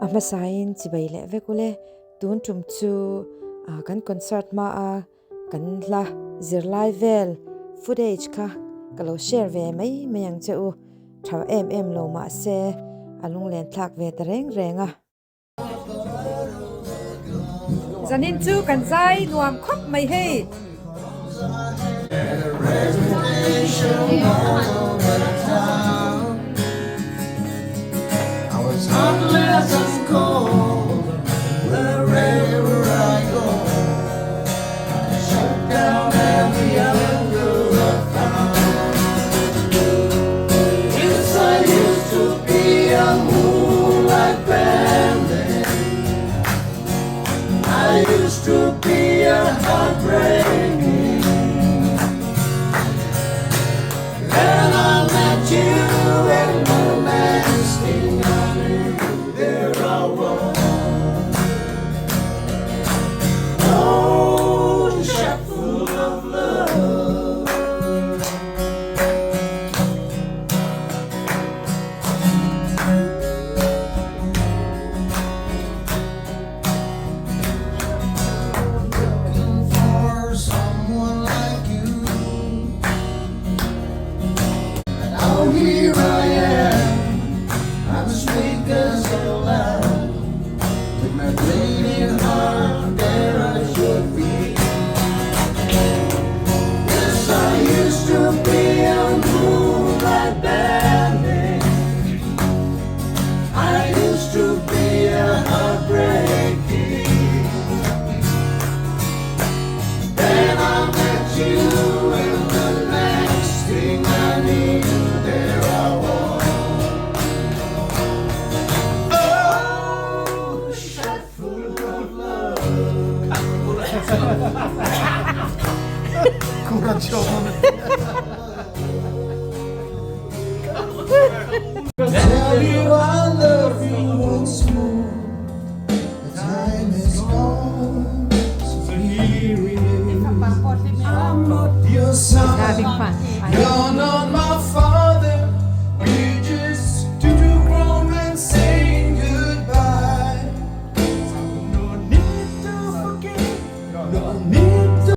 ama sain chibai le vekule tun tum chu kan concert ma a kan la zirlai vel footage kha kalo share ve mai mayang cheu thaw em lo ma se alung len thlak ve ta reng renga zanin chu kan zai nuam khop mai he Unless I'm cold, wherever I go, I shut down every other found. Yes, I used to be a moonlight bandit. I used to be a heartbreaking. Then I met you and the last thing I knew, there I was. Oh, shot full of love. Looking for someone like you. Now here I am, I'm as weak as a lamb, with my bleeding heart there I should be. Yes, I used to be a moonlight bandit. I used to be a heartbreaking. Then I met you and the next thing I knew, there I was. Oh, shot full of love. Tell you I love you once more. The time is gone, so here it is. I'm not your son. You're not my father. We just do romance saying goodbye. No need to forget. No need to.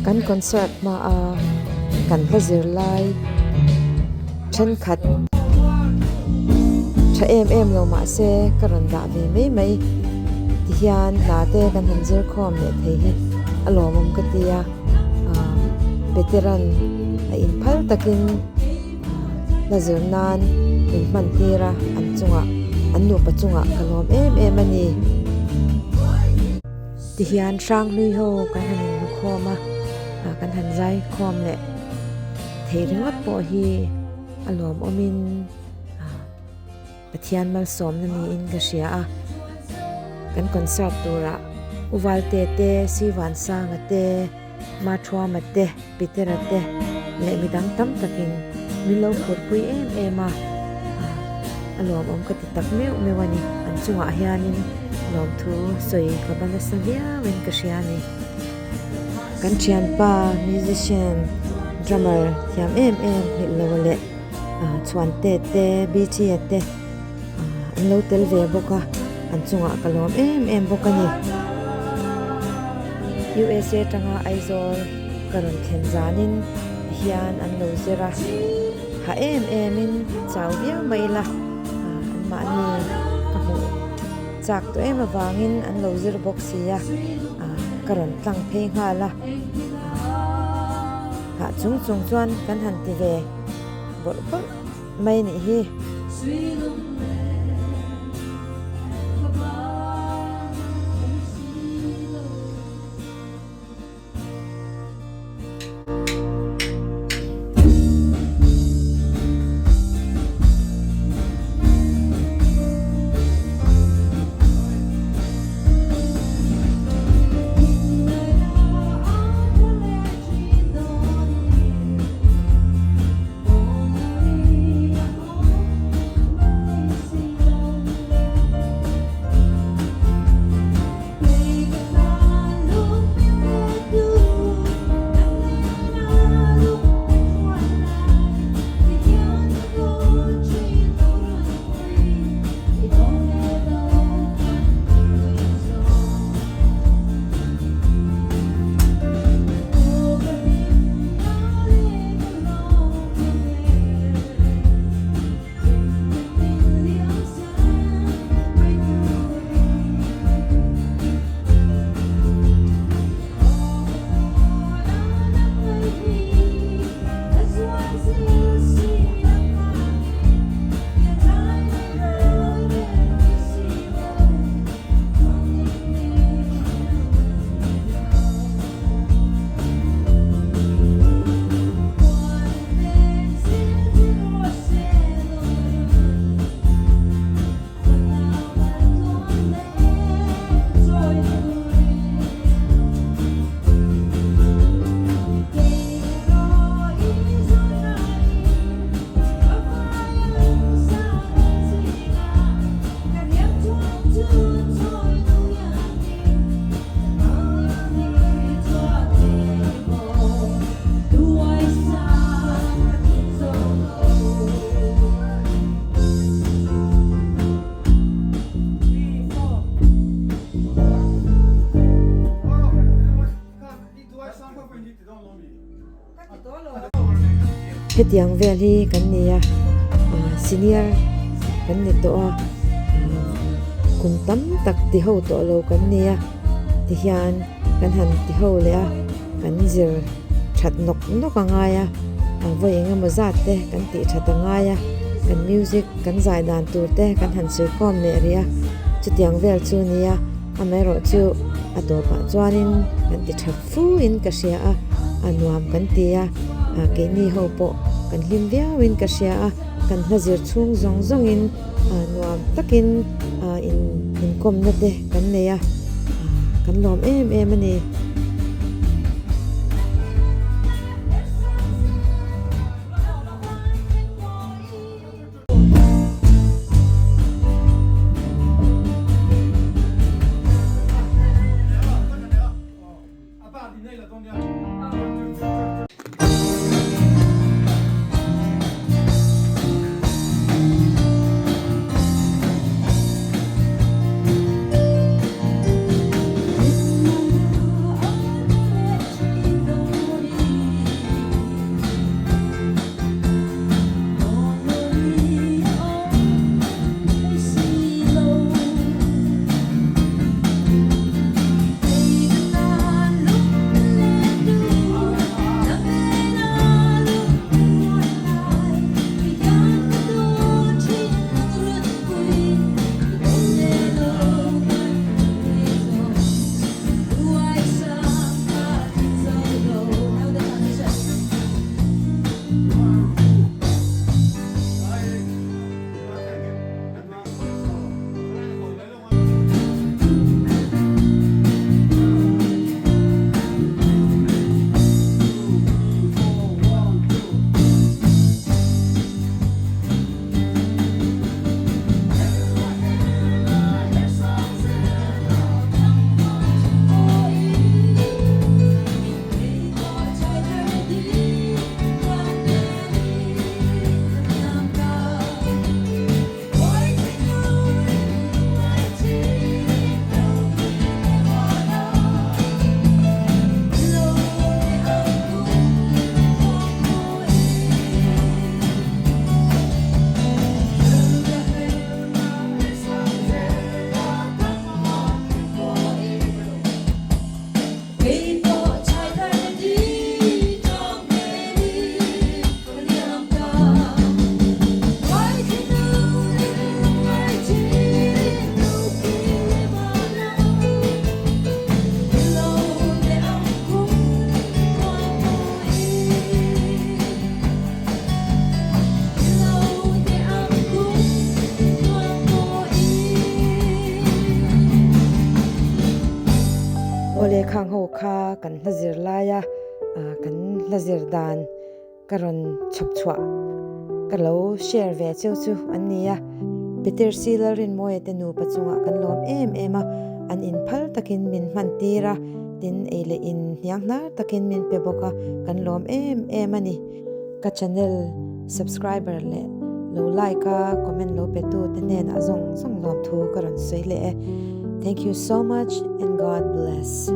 kan concert ma a kan la zirlai then khat tha em lo ma se karon da ve mai ti hian na te kan han zir khom le thei hi alomom ka tia veteran a in phal takin la zirnan in man tira an chunga an nu pa chunga kalom em ani ti hian sang lui ho kan han nu khoma kan han zai khom le thei ringot po hi alom omin pathian mal som na ni in ka sia a kan concert tura uwal te siwan sang ate ma thwa mate pitera te le midang tam takin milo khur pui em a alom om ka ti tak me wani an chunga hianin lom thu soi ka bala savia wen ka sia ni kan chian pa musician drummer thiam em hit lo le chuan te bt te an lo tel ve boka an chunga kalom em boka ni USA tanga aizol karon khenzanin hian an lo zera ha em in chawbia maila an ma ni ka mu chak to em awangin an lo zera boxia karon tlang phei nga la ha chung chuan kan han ti ve bol mai ni hi hetiang vel hi kan nia senior kan ni to a kun tam tak ti ho to lo kan nia ti hian kan han ti ho le a kan zir that nok nok anga ya voi enga mazat te kan ti that anga ya kan music kan zai dan tur te kan han sui kom le ria chutiang vel chu nia amero chu ator pa chuanin kan ti that fu in ka sia a anuam kan ti a ke ni ho po kan hlim viawin ka sia a kan hazir chung zong zong in nuam takin in kom na te kan ne ya kan lom em ani ole khang ho kha kan hazir la ya kan hazir dan karon chap chwa kalo share ve chu chu ania peter sealer in moe te nu pachunga kan lom em an in phal takin min man tira tin ele in yang na takin min pe boka kan lom em ani ka channel subscriber le lo like ka comment lo pe tu te nen azong song lom thu karon sei le thank you so much and God bless.